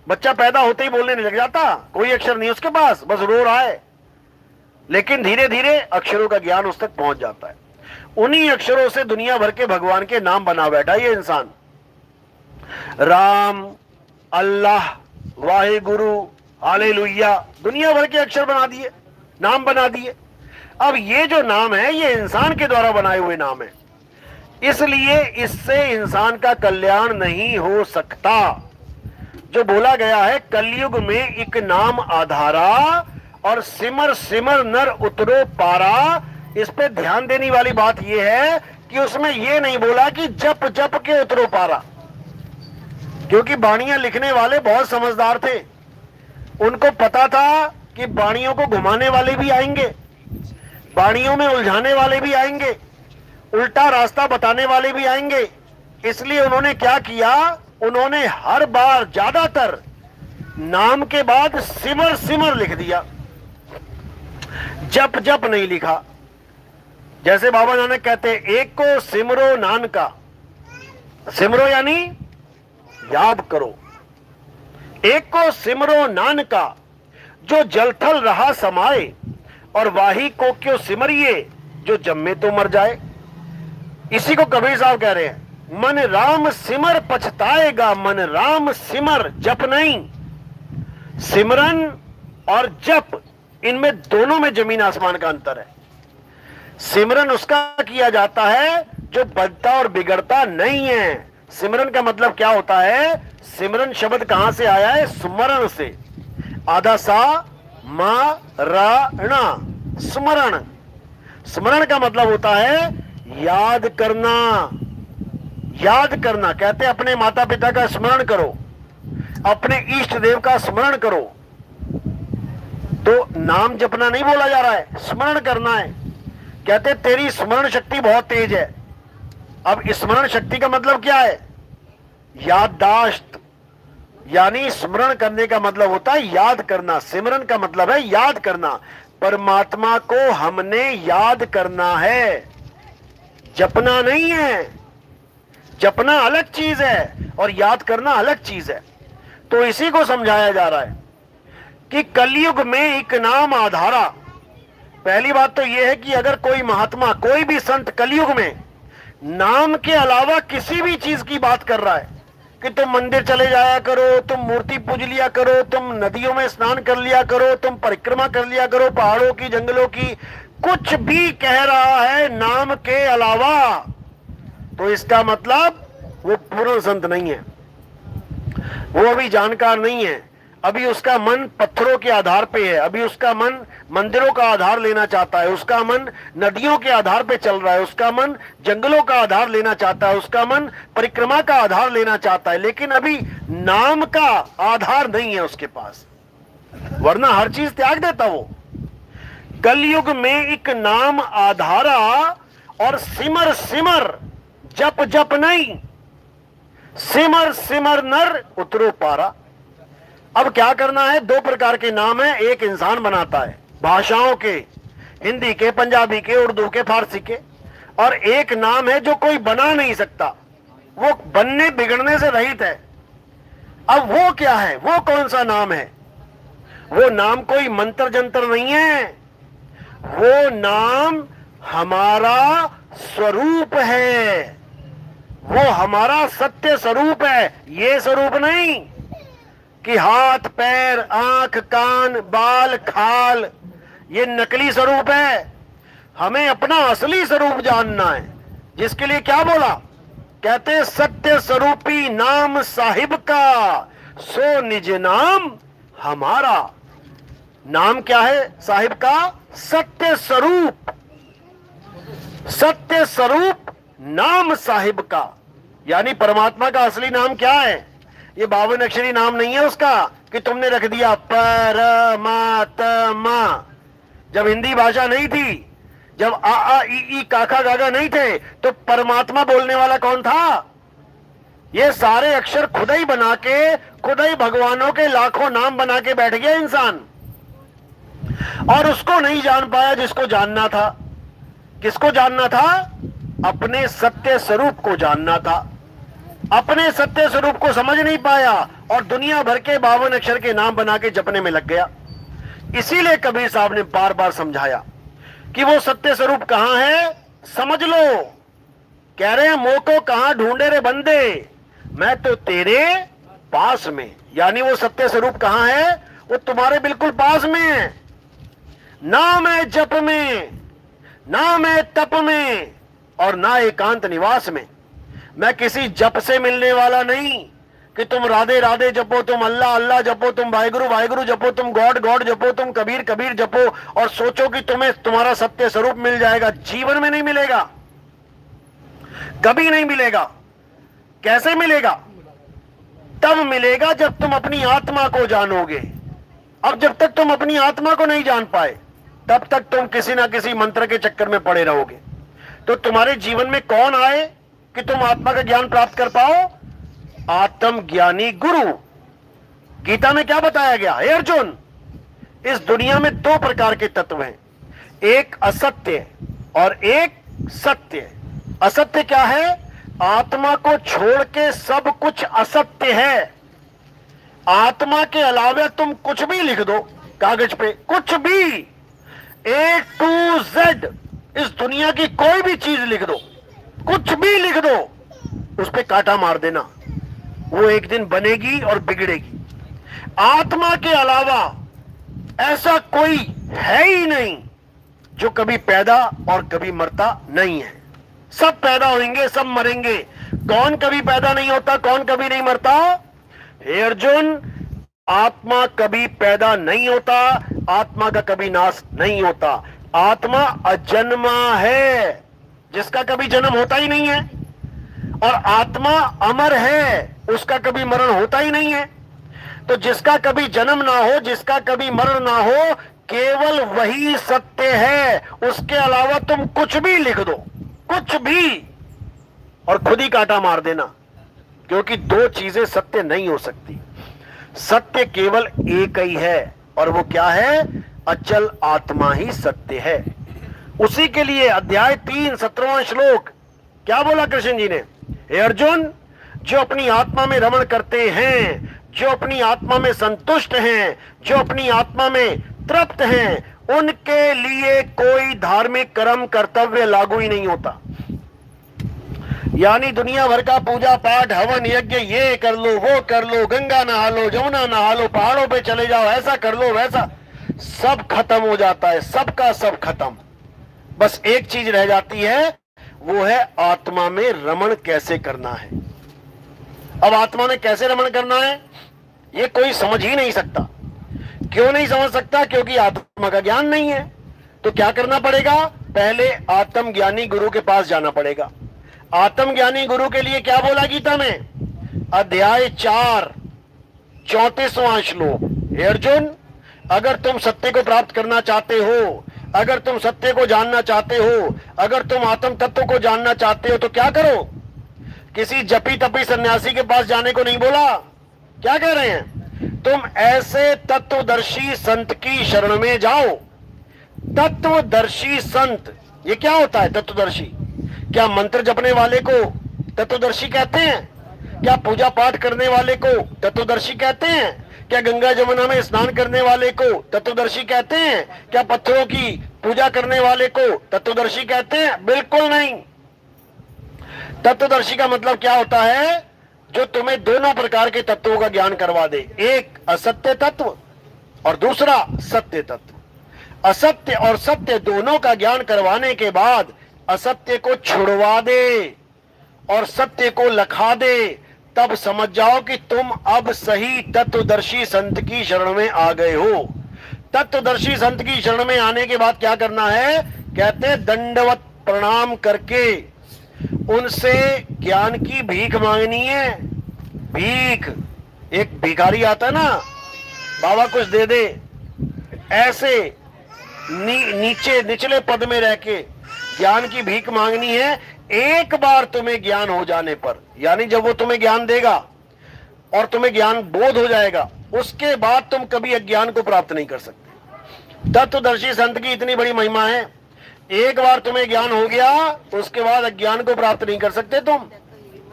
बच्चा पैदा होते ही बोलने नहीं लग जाता, कोई अक्षर नहीं उसके पास, बस रो रहा है, लेकिन धीरे धीरे अक्षरों का ज्ञान उस तक पहुंच जाता है। उन्हीं अक्षरों से दुनिया भर के भगवान के नाम बना बैठा ये इंसान। राम, अल्लाह, वाहेगुरु, हालेलुया, दुनिया भर के अक्षर बना दिए, नाम बना दिए। अब ये जो नाम है ये इंसान के द्वारा बनाए हुए नाम है, इसलिए इससे इंसान का कल्याण नहीं हो सकता। जो बोला गया है कलयुग में एक नाम आधारा और सिमर सिमर नर उतरो पारा, इस पे ध्यान देने वाली बात यह है कि उसमें यह नहीं बोला कि जप जप के उतरो पारा, क्योंकि बाणियां लिखने वाले बहुत समझदार थे, उनको पता था कि बाणियों को घुमाने वाले भी आएंगे, बाणियों में उलझाने वाले भी आएंगे, उल्टा रास्ता बताने वाले भी आएंगे। इसलिए उन्होंने क्या किया, उन्होंने हर बार ज्यादातर नाम के बाद सिमर सिमर लिख दिया, जप जप नहीं लिखा। जैसे बाबा नानक कहते एक को सिमरो नान का, सिमरो यानी याद करो, एक को सिमरो नान का जो जलथल रहा समाए, और वाही को क्यों सिमरिए जो जम्मे तो मर जाए। इसी को कबीर साहब कह रहे हैं, मन राम सिमर पछताएगा, मन राम सिमर जप नहीं। सिमरन और जप, इनमें दोनों में जमीन आसमान का अंतर है। सिमरन उसका किया जाता है जो बनता और बिगड़ता नहीं है। सिमरन का मतलब क्या होता है, सिमरन शब्द कहां से आया है, स्मरण से, आधा सा मा रा णा, स्मरण। स्मरण का मतलब होता है याद करना, याद करना। कहते हैं अपने माता पिता का स्मरण करो, अपने इष्ट देव का स्मरण करो। तो नाम जपना नहीं बोला जा रहा है, स्मरण करना है। कहते तेरी स्मरण शक्ति बहुत तेज है। अब स्मरण शक्ति का मतलब क्या है, याददाश्त, यानी स्मरण करने का मतलब होता है याद करना। सिमरन का मतलब है याद करना। परमात्मा को हमने याद करना है, जपना नहीं है। जपना अलग चीज है और याद करना अलग चीज है। तो इसी को समझाया जा रहा है कि कलयुग में एक नाम आधारा। पहली बात तो यह है कि अगर कोई महात्मा, कोई भी संत कलयुग में नाम के अलावा किसी भी चीज की बात कर रहा है कि तुम मंदिर चले जाया करो, तुम मूर्ति पूज लिया करो, तुम नदियों में स्नान कर लिया करो, तुम परिक्रमा कर लिया करो पहाड़ों की जंगलों की, कुछ भी कह रहा है नाम के अलावा, तो इसका मतलब वो पूर्ण संत नहीं है, वो अभी जानकार नहीं है। अभी उसका मन पत्थरों के आधार पे है, अभी उसका मन मंदिरों का आधार लेना चाहता है, उसका मन नदियों के आधार पे चल रहा है, उसका मन जंगलों का आधार लेना चाहता है, उसका मन परिक्रमा का आधार लेना चाहता है, लेकिन अभी नाम का आधार नहीं है उसके पास, वरना हर चीज त्याग देता वो। कलयुग में एक नाम आधारा और सिमर सिमर, जप जप नहीं, सिमर सिमर नर उतरो पारा। अब क्या करना है, दो प्रकार के नाम है, एक इंसान बनाता है भाषाओं के, हिंदी के, पंजाबी के, उर्दू के, फारसी के, और एक नाम है जो कोई बना नहीं सकता, वो बनने बिगड़ने से रहित है। अब वो क्या है, वो कौन सा नाम है, वो नाम कोई मंत्र जंत्र नहीं है, वो नाम हमारा स्वरूप है, वो हमारा सत्य स्वरूप है। ये स्वरूप नहीं कि हाथ पैर आंख कान बाल खाल, ये नकली स्वरूप है। हमें अपना असली स्वरूप जानना है, जिसके लिए क्या बोला, कहते सत्य स्वरूपी नाम साहिब का, सो निज नाम हमारा। नाम क्या है साहिब का, सत्य स्वरूप। सत्य स्वरूप नाम साहिब का, यानी परमात्मा का असली नाम क्या है? ये 52 अक्षरी नाम नहीं है उसका कि तुमने रख दिया परमात्मा। जब हिंदी भाषा नहीं थी, जब आ आ ई काका गागा नहीं थे, तो परमात्मा बोलने वाला कौन था? ये सारे अक्षर खुद ही बना के, खुद ही भगवानों के लाखों नाम बना के बैठ गया इंसान, और उसको नहीं जान पाया जिसको जानना था। किसको जानना था? अपने सत्य स्वरूप को जानना था। अपने सत्य स्वरूप को समझ नहीं पाया और दुनिया भर के 52 अक्षर के नाम बना के जपने में लग गया। इसीलिए कबीर साहब ने बार बार समझाया कि वो सत्य स्वरूप कहां है, समझ लो। कह रहे हैं मोको कहां ढूंढे रे बंदे, मैं तो तेरे पास में। यानी वो सत्य स्वरूप कहां है? वो तुम्हारे बिल्कुल पास में है। ना मैं जप में, ना मैं तप में, और ना एकांत निवास में। मैं किसी जप से मिलने वाला नहीं कि तुम राधे राधे जपो, तुम अल्लाह अल्लाह जपो, तुम वाहिगुरु वाहिगुरु जपो, तुम गॉड गॉड जपो, तुम कबीर कबीर जपो और सोचो कि तुम्हें तुम्हारा सत्य स्वरूप मिल जाएगा। जीवन में नहीं मिलेगा, कभी नहीं मिलेगा। कैसे मिलेगा? तब मिलेगा जब तुम अपनी आत्मा को जानोगे। अब जब तक तुम अपनी आत्मा को नहीं जान पाए, तब तक तुम किसी ना किसी मंत्र के चक्कर में पड़े रहोगे। तो तुम्हारे जीवन में कौन आए कि तुम आत्मा का ज्ञान प्राप्त कर पाओ? आत्म ज्ञानी गुरु। गीता में क्या बताया गया? हे अर्जुन, इस दुनिया में 2 प्रकार के तत्व हैं, एक असत्य और एक सत्य। असत्य क्या है? आत्मा को छोड़ के सब कुछ असत्य है। आत्मा के अलावा तुम कुछ भी लिख दो कागज पे, कुछ भी, A to Z, इस दुनिया की कोई भी चीज लिख दो, कुछ भी लिख दो, उस पे कांटा मार देना, वो एक दिन बनेगी और बिगड़ेगी। आत्मा के अलावा ऐसा कोई है ही नहीं जो कभी पैदा और कभी मरता नहीं है। सब पैदा होंगे, सब मरेंगे। कौन कभी पैदा नहीं होता, कौन कभी नहीं मरता? हे अर्जुन, आत्मा कभी पैदा नहीं होता, आत्मा का कभी नाश नहीं होता। आत्मा अजन्मा है, जिसका कभी जन्म होता ही नहीं है, और आत्मा अमर है, उसका कभी मरण होता ही नहीं है। तो जिसका कभी जन्म ना हो, जिसका कभी मरण ना हो, केवल वही सत्य है। उसके अलावा तुम कुछ भी लिख दो, कुछ भी, और खुद ही कांटा मार देना, क्योंकि 2 चीजें सत्य नहीं हो सकती। सत्य केवल एक ही है, और वो क्या है? अचल आत्मा ही सत्य है। उसी के लिए अध्याय 3 17वां श्लोक क्या बोला कृष्ण जी ने? हे अर्जुन, जो अपनी आत्मा में रमण करते हैं, जो अपनी आत्मा में संतुष्ट हैं, जो अपनी आत्मा में तृप्त हैं, उनके लिए कोई धार्मिक कर्म कर्तव्य लागू ही नहीं होता। यानी दुनिया भर का पूजा पाठ हवन यज्ञ, ये कर लो, वो कर लो, गंगा नहा लो, जमुना नहा लो, पहाड़ों पे चले जाओ, ऐसा कर लो, वैसा, सब खत्म हो जाता है, सबका सब खत्म। बस एक चीज रह जाती है, वो है आत्मा में रमण कैसे करना है। अब आत्मा में कैसे रमण करना है, ये कोई समझ ही नहीं सकता। क्यों नहीं समझ सकता? क्योंकि आत्मा का ज्ञान नहीं है। तो क्या करना पड़ेगा? पहले आत्मज्ञानी गुरु के पास जाना पड़ेगा। आत्मज्ञानी गुरु के लिए क्या बोला गीता में? अध्याय 4 34वां श्लोक, हे अर्जुन, अगर तुम सत्य को प्राप्त करना चाहते हो, अगर तुम सत्य को जानना चाहते हो, अगर तुम आत्म तत्व को जानना चाहते हो, तो क्या करो? किसी जपी तपी सन्यासी के पास जाने को नहीं बोला। क्या कह रहे हैं? तुम ऐसे तत्वदर्शी संत की शरण में जाओ। तत्वदर्शी संत, ये क्या होता है तत्वदर्शी? क्या मंत्र जपने वाले को तत्वदर्शी कहते हैं? क्या पूजा पाठ करने वाले को तत्वदर्शी कहते हैं? क्या गंगा जमुना में स्नान करने वाले को तत्वदर्शी कहते हैं? क्या पत्थरों की पूजा करने वाले को तत्वदर्शी कहते हैं? बिल्कुल नहीं। तत्वदर्शी का मतलब क्या होता है? जो तुम्हें दोनों प्रकार के तत्वों का ज्ञान करवा दे, एक असत्य तत्व और दूसरा सत्य तत्व। असत्य और सत्य दोनों का ज्ञान करवाने के बाद असत्य को छुड़वा दे और सत्य को लखा दे, तब समझ जाओ कि तुम अब सही तत्वदर्शी संत की शरण में आ गए हो। तत्वदर्शी संत की शरण में आने के बाद क्या करना है? कहते हैं दंडवत प्रणाम करके उनसे ज्ञान की भीख मांगनी है। भीख, एक भिखारी आता है ना, बाबा कुछ दे दे, ऐसे नीचे निचले पद में रह के ज्ञान की भीख मांगनी है। एक बार तुम्हें ज्ञान हो जाने पर, यानी जब वो तुम्हें ज्ञान देगा और तुम्हें ज्ञान बोध हो जाएगा, उसके बाद तुम कभी अज्ञान को प्राप्त नहीं कर सकते। तत्वदर्शी संत की इतनी बड़ी महिमा है, एक बार तुम्हें ज्ञान हो गया उसके बाद अज्ञान को प्राप्त नहीं कर सकते तुम,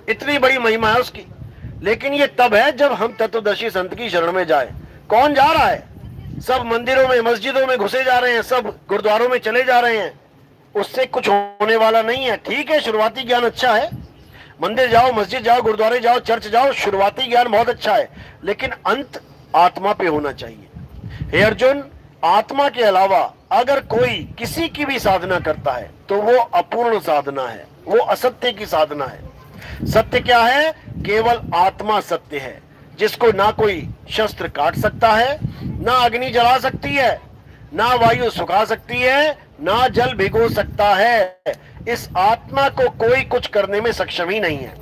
इतनी बड़ी महिमा है उसकी। लेकिन ये तब है जब हम तत्वदर्शी संत की शरण में जाए। कौन जा रहा है? सब मंदिरों में मस्जिदों में घुसे जा रहे हैं, सब गुरुद्वारों में चले जा रहे हैं, उससे कुछ होने वाला नहीं है। ठीक है, शुरुआती ज्ञान अच्छा है, मंदिर जाओ, मस्जिद जाओ, गुरुद्वारे जाओ, चर्च जाओ, शुरुआती ज्ञान बहुत अच्छा है, लेकिन अंत आत्मा पे होना चाहिए। हे अर्जुन, आत्मा के अलावा अगर कोई किसी की भी साधना करता है तो वो अपूर्ण साधना है, वो असत्य की साधना है। सत्य क्या है? केवल आत्मा सत्य है, जिसको ना कोई शस्त्र काट सकता है, ना अग्नि जला सकती है, ना वायु सुखा सकती है, ना जल भिगो सकता है। इस आत्मा को कोई कुछ करने में सक्षम ही नहीं है।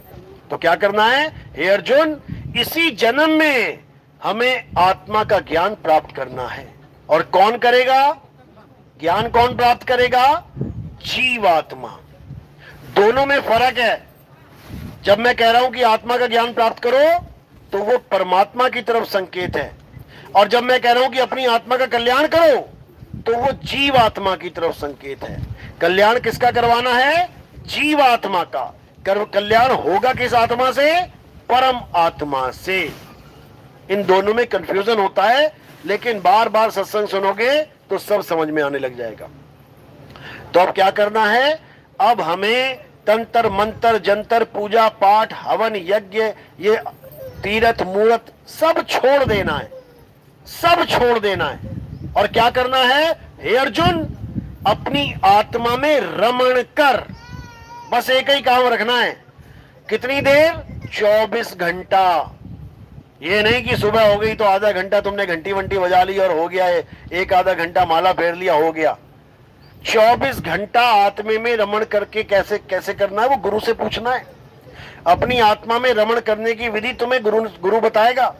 तो क्या करना है? हे अर्जुन, इसी जन्म में हमें आत्मा का ज्ञान प्राप्त करना है। और कौन करेगा ज्ञान? कौन प्राप्त करेगा? जीवात्मा। दोनों में फर्क है। जब मैं कह रहा हूं कि आत्मा का ज्ञान प्राप्त करो तो वो परमात्मा की तरफ संकेत है, और जब मैं कह रहा हूं कि अपनी आत्मा का कल्याण करो तो वो जीवात्मा की तरफ संकेत है। कल्याण किसका करवाना है? जीवात्मा का। कल्याण होगा किस आत्मा से? परम आत्मा से। इन दोनों में कंफ्यूजन होता है, लेकिन बार बार सत्संग सुनोगे तो सब समझ में आने लग जाएगा। तो अब क्या करना है? अब हमें तंत्र मंत्र जंतर पूजा पाठ हवन यज्ञ ये तीर्थ मूर्त सब छोड़ देना है, सब छोड़ देना है। और क्या करना है? हे अर्जुन, अपनी आत्मा में रमण कर। बस एक ही काम रखना है। कितनी देर? 24 घंटा। ये नहीं कि सुबह हो गई तो आधा घंटा तुमने घंटी वंटी बजा ली और हो गया है, एक आधा घंटा माला फेर लिया हो गया। 24 घंटा आत्मा में रमण करके कैसे कैसे करना है वो गुरु से पूछना है। अपनी आत्मा में रमण करने की विधि तुम्हें गुरु बताएगा।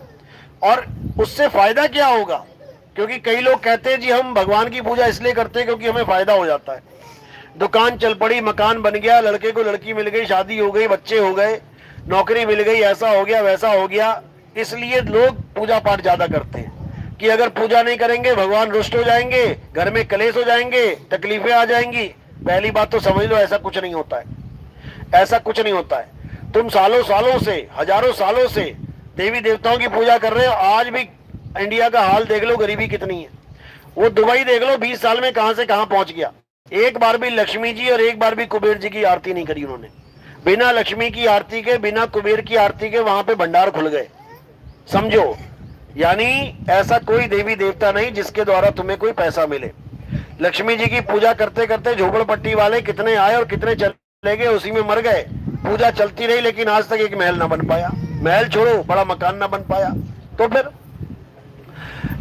और उससे फायदा क्या होगा? क्योंकि कई लोग कहते हैं जी हम भगवान की पूजा इसलिए करते हैं क्योंकि हमें फायदा हो जाता है। दुकान चल पड़ी, मकान बन गया, लड़के को लड़की मिल गई, शादी हो गई, बच्चे हो गए, नौकरी मिल गई, ऐसा हो गया वैसा हो गया, इसलिए लोग पूजा पाठ ज्यादा करते हैं कि अगर पूजा नहीं करेंगे भगवान रुष्ट हो जाएंगे, घर में कलेश हो जाएंगे, तकलीफें आ जाएंगी। पहली बात तो समझ लो, ऐसा कुछ नहीं होता है, ऐसा कुछ नहीं होता है। तुम सालों सालों से, हजारों सालों से देवी देवताओं की पूजा कर रहे हो। आज भी इंडिया का हाल देख लो, गरीबी कितनी है। वो दुबई देख लो, 20 साल में कहां से कहां पहुंच गया। एक बार भी लक्ष्मी जी और एक बार भी कुबेर जी की आरती नहीं करी उन्होंने। बिना लक्ष्मी की आरती के, बिना कुबेर की आरती के वहां पे भंडार खुल गए, समझो। यानी ऐसा कोई देवी देवता नहीं जिसके द्वारा तुम्हें कोई पैसा मिले। लक्ष्मी जी की पूजा करते करते झोपड़पट्टी वाले कितने आए और कितने चले गए, उसी में मर गए। पूजा चलती रही लेकिन आज तक एक महल ना बन पाया, महल छोड़ो बड़ा मकान ना बन पाया। तो फिर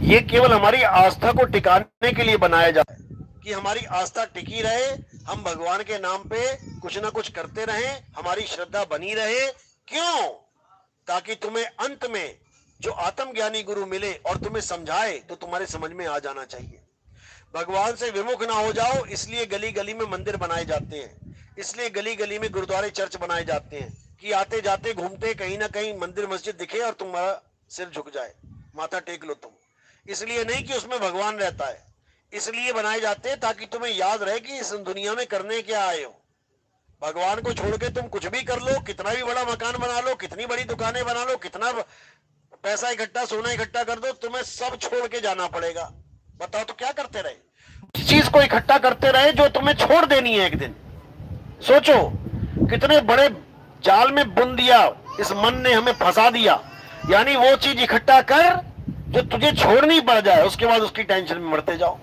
ये केवल हमारी आस्था को टिकाने के लिए बनाया जाए कि हमारी आस्था टिकी रहे, हम भगवान के नाम पे कुछ ना कुछ करते रहें, हमारी श्रद्धा बनी रहे। क्यों? ताकि तुम्हें अंत में जो आत्मज्ञानी गुरु मिले और तुम्हें समझाए तो तुम्हारे समझ में आ जाना चाहिए। भगवान से विमुख ना हो जाओ, इसलिए गली गली में मंदिर बनाए जाते हैं, इसलिए गली गली में गुरुद्वारे चर्च बनाए जाते हैं कि आते जाते घूमते कहीं ना कहीं मंदिर मस्जिद दिखे और तुम्हारा सिर झुक जाए, माथा टेक लो तुम। इसलिए नहीं कि उसमें भगवान रहता है, इसलिए बनाए जाते हैं ताकि तुम्हें याद रहे कि इस दुनिया में करने क्या आए हो। भगवान को छोड़ के तुम कुछ भी कर लो, कितना भी बड़ा मकान बना लो, कितनी बड़ी दुकानें बना लो, कितना पैसा इकट्ठा सोना इकट्ठा कर दो, तुम्हें सब छोड़ के जाना पड़ेगा। बताओ तो क्या करते रहे? उस चीज को इकट्ठा करते रहे जो तुम्हें छोड़ देनी है एक दिन। सोचो कितने बड़े जाल में बुन दिया इस मन ने, हमें फंसा दिया। यानी वो चीज इकट्ठा कर जो तुझे छोड़नी पड़ जाए, उसके बाद उसकी टेंशन में मरते जाओ।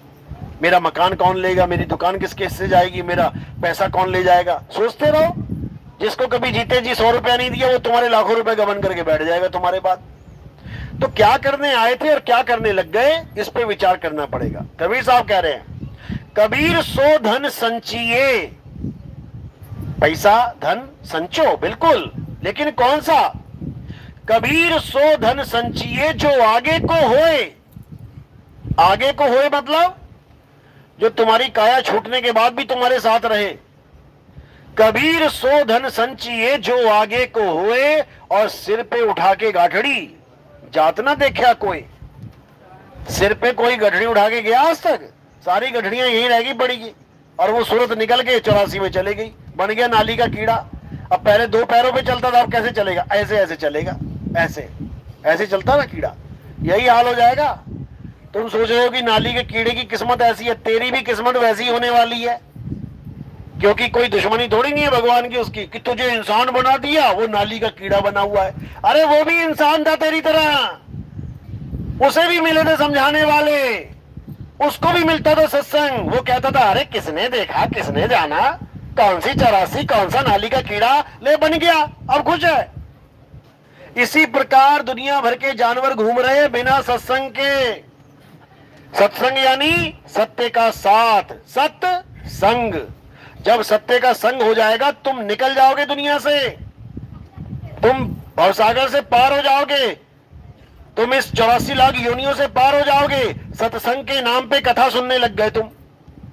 मेरा मकान कौन लेगा, मेरी दुकान किसके हिस्से जाएगी, मेरा पैसा कौन ले जाएगा, सोचते रहो। जिसको कभी जीते जी 100 रुपया नहीं दिया वो तुम्हारे लाखों रुपए गबन करके बैठ जाएगा तुम्हारे बाद। तो क्या करने आए थे और क्या करने लग गए, इस पे विचार करना पड़ेगा। कबीर साहब कह रहे हैं, कबीर सो धन संचिए पैसा धन संचो, बिल्कुल, लेकिन कौन सा? कबीर सो धन संचिए जो आगे को होए। आगे को होए मतलब जो तुम्हारी काया छूटने के बाद भी तुम्हारे साथ रहे। कबीर सो धन संचिए जो आगे को होए, और सिर पे उठा के गाठड़ी जात ना देखा कोई। सिर पे कोई गठड़ी उठा के गया आज तक? सारी गठड़ियां यहीं रह गई पड़ी की, और वो सूरत निकल के 84 में चले गई, बन गया नाली का कीड़ा। अब पहले 2 पैरों पे चलता था, अब कैसे चलेगा? ऐसे ऐसे चलेगा, ऐसे ऐसे चलता ना कीड़ा, यही हाल हो जाएगा। तुम सोच रहे हो कि नाली के कीड़े की किस्मत ऐसी है, तेरी भी किस्मत वैसी होने वाली है, क्योंकि कोई दुश्मनी थोड़ी नहीं है भगवान की उसकी कि तुझे इंसान बना दिया, वो नाली का कीड़ा बना हुआ है। अरे वो भी इंसान था तेरी तरह, उसे भी मिले थे समझाने वाले, उसको भी मिलता था सत्संग। वो कहता था अरे किसने देखा, किसने जाना, कौन सी 84, कौन सा नाली का कीड़ा, ले बन गया, अब खुश है। इसी प्रकार दुनिया भर के जानवर घूम रहे हैं बिना सत्संग के। सत्संग यानी सत्य का साथ, सत्संग। जब सत्य का संग हो जाएगा तुम निकल जाओगे दुनिया से, तुम भवसागर से पार हो जाओगे, तुम इस 84 लाख योनियों से पार हो जाओगे। सत्संग के नाम पे कथा सुनने लग गए तुम।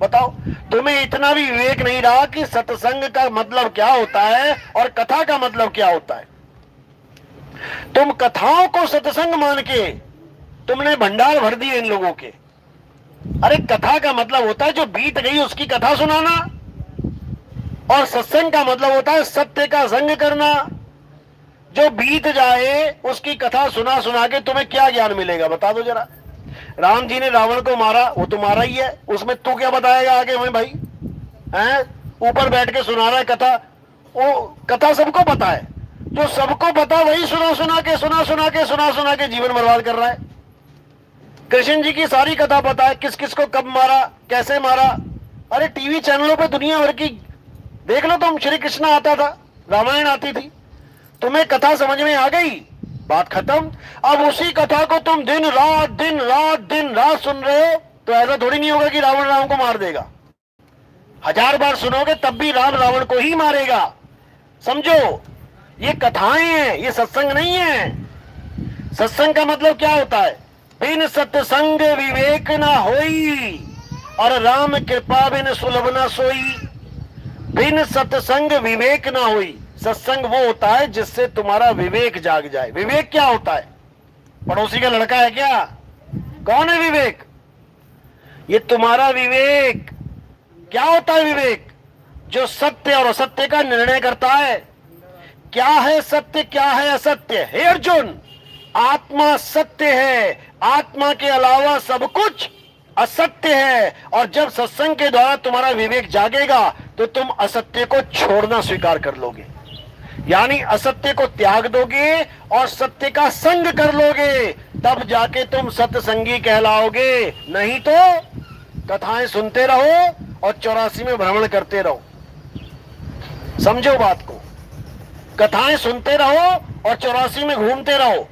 बताओ, तुम्हें इतना भी विवेक नहीं रहा कि सत्संग का मतलब क्या होता है और कथा का मतलब क्या होता है। तुम कथाओं को सत्संग मान के तुमने भंडार भर दिए इन लोगों के। अरे कथा का मतलब होता है जो बीत गई उसकी कथा सुनाना, और सत्संग का मतलब होता है सत्य का संग करना। जो बीत जाए उसकी कथा सुना सुना के तुम्हें क्या ज्ञान मिलेगा, बता दो जरा। राम जी ने रावण को मारा, वो तुम्हारा ही है, उसमें तू क्या बताएगा आगे हमें भाई? हैं, ऊपर बैठ के सुना रहा है कथा। वो कथा सबको पता है, जो सबको पता वही सुना सुना के जीवन बर्बाद कर रहा है। कृष्ण जी की सारी कथा पता है, किस किस को कब मारा, कैसे मारा। अरे टीवी चैनलों पे दुनिया भर की देख लो तुम, श्री कृष्ण आता था, रामायण आती थी, तुम्हें कथा समझ में आ गई, बात खत्म। अब उसी कथा को तुम दिन रात सुन रहे हो, तो ऐसा थोड़ी नहीं होगा कि रावण राम को मार देगा। 1000 बार सुनोगे तब भी राम रावण को ही मारेगा। समझो, ये कथाएं हैं, ये सत्संग नहीं है। सत्संग का मतलब क्या होता है? बिन सत्संग विवेक ना होई, और राम कृपा बिन सुलभ ना सोई। बिन सत्संग विवेक ना हुई। सत्संग वो होता है जिससे तुम्हारा विवेक जाग जाए। विवेक क्या होता है? पड़ोसी का लड़का है क्या? कौन है विवेक? ये तुम्हारा विवेक। क्या होता है विवेक? जो सत्य और असत्य का निर्णय करता है। क्या है सत्य, क्या है असत्य? हे अर्जुन, आत्मा सत्य है, आत्मा के अलावा सब कुछ असत्य है। और जब सत्संग के द्वारा तुम्हारा विवेक जागेगा तो तुम असत्य को छोड़ना स्वीकार कर लोगे, यानी असत्य को त्याग दोगे और सत्य का संग कर लोगे, तब जाके तुम सत्संगी कहलाओगे। नहीं तो कथाएं सुनते रहो और 84 में भ्रमण करते रहो। समझो बात को, कथाएं सुनते रहो और 84 में घूमते रहो।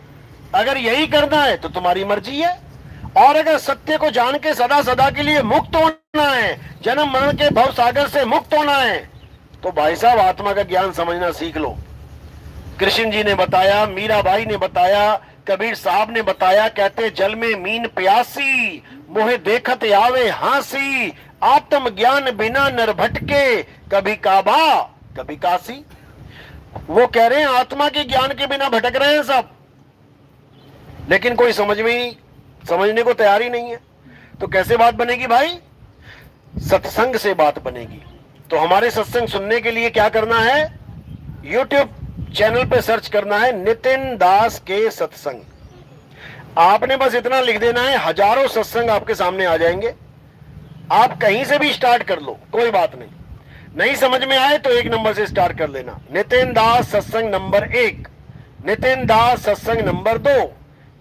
अगर यही करना है तो तुम्हारी मर्जी है, और अगर सत्य को जान के सदा सदा के लिए मुक्त होना है, जन्म मरण के भव सागर से मुक्त होना है, तो भाई साहब आत्मा का ज्ञान समझना सीख लो। कृष्ण जी ने बताया, मीराबाई ने बताया, कबीर साहब ने बताया, कहते जल में मीन प्यासी, मोहे देखत आवे हांसी, आत्म ज्ञान बिना नर भटके, कभी काबा कभी काशी। वो कह रहे हैं आत्मा के ज्ञान के बिना भटक रहे हैं सब, लेकिन कोई समझने को तैयार ही नहीं है। तो कैसे बात बनेगी भाई? सत्संग से बात बनेगी। तो हमारे सत्संग सुनने के लिए क्या करना है? YouTube चैनल पे सर्च करना है नितिन दास के सत्संग। आपने बस इतना लिख देना है, हजारों सत्संग आपके सामने आ जाएंगे। आप कहीं से भी स्टार्ट कर लो, कोई बात नहीं। नहीं समझ में आए तो 1 नंबर से स्टार्ट कर लेना। नितिन दास सत्संग नंबर 1, नितिन दास सत्संग नंबर 2,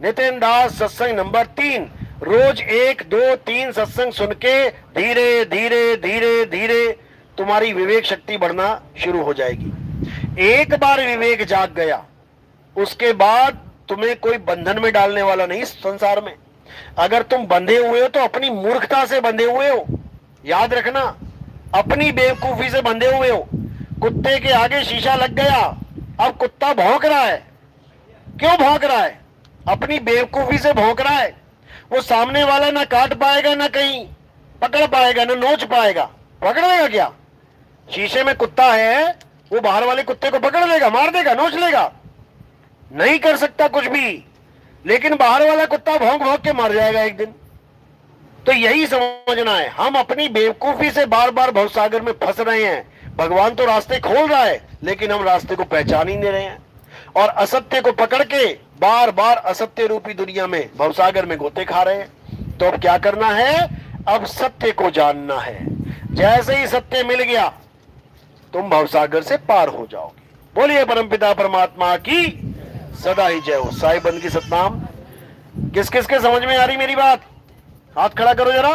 नितिन दास सत्संग नंबर 3। रोज 1, 2, 3 सत्संग सुन के धीरे धीरे धीरे धीरे तुम्हारी विवेक शक्ति बढ़ना शुरू हो जाएगी। एक बार विवेक जाग गया, उसके बाद तुम्हें कोई बंधन में डालने वाला नहीं संसार में। अगर तुम बंधे हुए हो तो अपनी मूर्खता से बंधे हुए हो, याद रखना, अपनी बेवकूफी से बंधे हुए हो। कुत्ते के आगे शीशा लग गया, अब कुत्ता भौंक रहा है। क्यों भौंक रहा है? अपनी बेवकूफी से भौंक रहा है। वो सामने वाला ना काट पाएगा, ना कहीं पकड़ पाएगा, ना नोच पाएगा। पकड़ लेगा क्या? शीशे में कुत्ता है, वो बाहर वाले कुत्ते को पकड़ लेगा, मार देगा, नोच लेगा? नहीं कर सकता कुछ भी। लेकिन बाहर वाला कुत्ता भौंक भौंक के मर जाएगा एक दिन। तो यही समझना है, हम अपनी बेवकूफी से बार बार भवसागर में फंस रहे हैं। भगवान तो रास्ते खोल रहा है, लेकिन हम रास्ते को पहचान ही नहीं रहे हैं, और असत्य को पकड़ के बार बार असत्य रूपी दुनिया में भवसागर में गोते खा रहे हैं। तो अब क्या करना है? अब सत्य को जानना है। जैसे ही सत्य मिल गया, तुम भवसागर से पार हो जाओगे। बोलिए परमपिता परमात्मा की सदा ही जय हो। साईं बंदगी सतनाम। किस किस के समझ में आ रही मेरी बात? हाथ खड़ा करो जरा।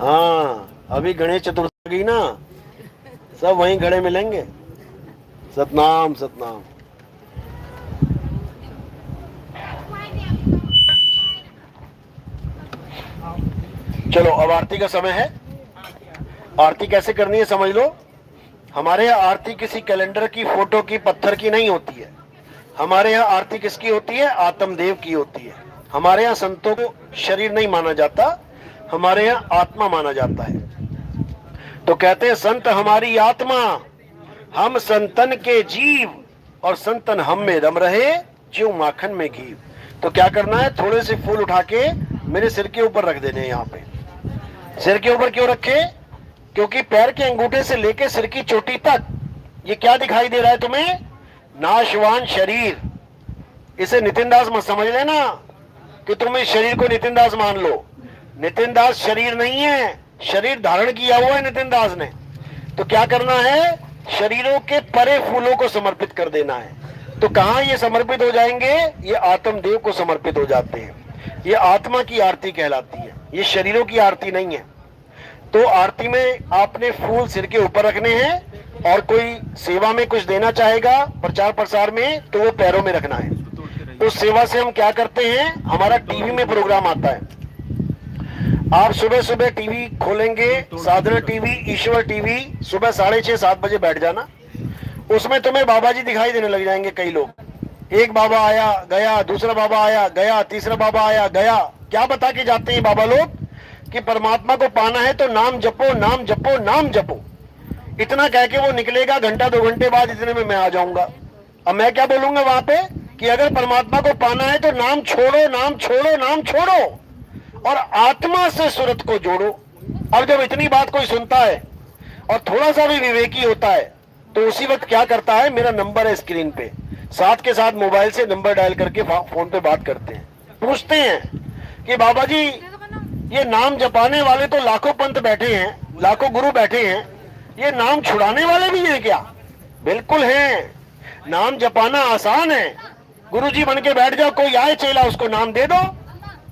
हाँ, अभी गणेश चतुर्थी गई ना, सब वहीं खड़े मिलेंगे। सतनाम सतनाम। चलो अब आरती का समय है। आरती कैसे करनी है समझ लो। हमारे यहाँ आरती किसी कैलेंडर की, फोटो की, पत्थर की नहीं होती है। हमारे यहाँ आरती किसकी होती है? आत्मदेव की होती है। हमारे यहाँ संतों को शरीर नहीं माना जाता, हमारे यहाँ आत्मा माना जाता है। तो कहते हैं संत हमारी आत्मा, हम संतन के जीव, और संतन हम में रम रहे ज्यों माखन में घी। तो क्या करना है? थोड़े से फूल उठा के मेरे सिर के ऊपर रख देने हैं। यहाँ पे सिर के ऊपर क्यों रखे? क्योंकि पैर के अंगूठे से लेके सिर की चोटी तक ये क्या दिखाई दे रहा है तुम्हें? नाशवान शरीर। इसे नितिन दास मत समझ लेना कि तुम इस शरीर को नितिन दास मान लो। नितिन दास शरीर नहीं है, शरीर धारण किया हुआ है नितिन दास ने। तो क्या करना है? शरीरों के परे फूलों को समर्पित कर देना है। तो कहां ये समर्पित हो जाएंगे? ये आत्मदेव को समर्पित हो जाते हैं। ये आत्मा की आरती कहलाती है, ये शरीरों की आरती नहीं है। तो आरती में आपने फूल सिर के ऊपर रखने हैं, और कोई सेवा में कुछ देना चाहेगा प्रचार प्रसार में, तो वो पैरों में रखना है। उस सेवा से हम क्या करते हैं? हमारा टीवी में प्रोग्राम आता है। आप सुबह सुबह टीवी खोलेंगे, साधना टीवी, ईश्वर टीवी, सुबह 6:30 7 बजे बैठ जाना। उसमें तुम्हें बाबा जी दिखाई देने लग जाएंगे। कई लोग, एक बाबा आया गया, दूसरा बाबा आया गया, तीसरा बाबा आया गया। क्या बता के जाते हैं बाबा लोग? कि परमात्मा को पाना है तो नाम जपो, नाम जपो, नाम जपो। इतना कह के वो निकलेगा, घंटा 2 घंटे बाद इतने में मैं आ जाऊंगा। अब मैं क्या बोलूंगा वहां पे? कि अगर परमात्मा को पाना है तो नाम छोड़ो, नाम छोड़ो, नाम छोड़ो, और आत्मा से सूरत को जोड़ो। अब जब इतनी बात कोई सुनता है और थोड़ा सा भी विवेकी होता है, तो उसी वक्त क्या करता है? मेरा नंबर है स्क्रीन पे, साथ के साथ मोबाइल से नंबर डायल करके फोन पे बात करते हैं। पूछते हैं कि बाबा जी, ये नाम जपाने वाले तो लाखों पंत बैठे हैं, लाखों गुरु बैठे हैं, ये नाम छुड़ाने वाले भी हैं क्या? बिल्कुल हैं। नाम जपाना आसान है। गुरुजी बन के बैठ जाओ, कोई आए चेला, उसको नाम दे दो।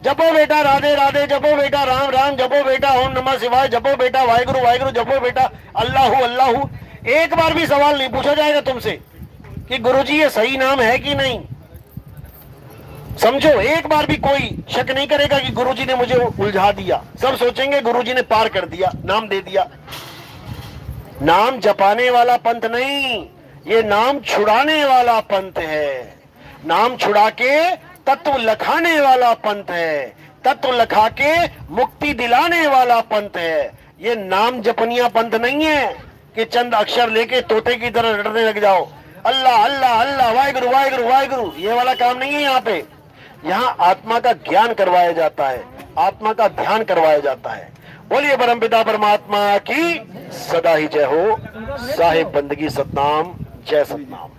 जपो बेटा राधे राधे, जपो बेटा राम राम, जपो बेटा ओम नमः शिवाय, जपो बेटा वाहिगुरु वाहिगुरु, जपो बेटा अल्लाहू अल्लाहू। एक बार भी सवाल नहीं पूछा जाएगा तुमसे कि गुरुजी ये सही नाम है कि नहीं। समझो, एक बार भी कोई शक नहीं करेगा कि गुरुजी ने मुझे उलझा दिया। सब सोचेंगे गुरुजी ने पार कर दिया, नाम दे दिया। नाम जपाने वाला पंथ नहीं, ये नाम छुड़ाने वाला पंथ है। नाम छुड़ा के तत्व लखाने वाला पंथ है, तत्व लखा के मुक्ति दिलाने वाला पंथ है। ये नाम जपनिया पंथ नहीं है कि चंद अक्षर लेके तोते की तरह रटने लग जाओ, अल्लाह अल्लाह अल्लाह, वाहिगुरु वाहिगुरु वाहिगुरु। ये वाला काम नहीं है यहाँ पे। यहाँ आत्मा का ज्ञान करवाया जाता है, आत्मा का ध्यान करवाया जाता है। बोलिए परमपिता परमात्मा की सदा ही जय हो। साहिब बंदगी सतनाम, जय सतनाम।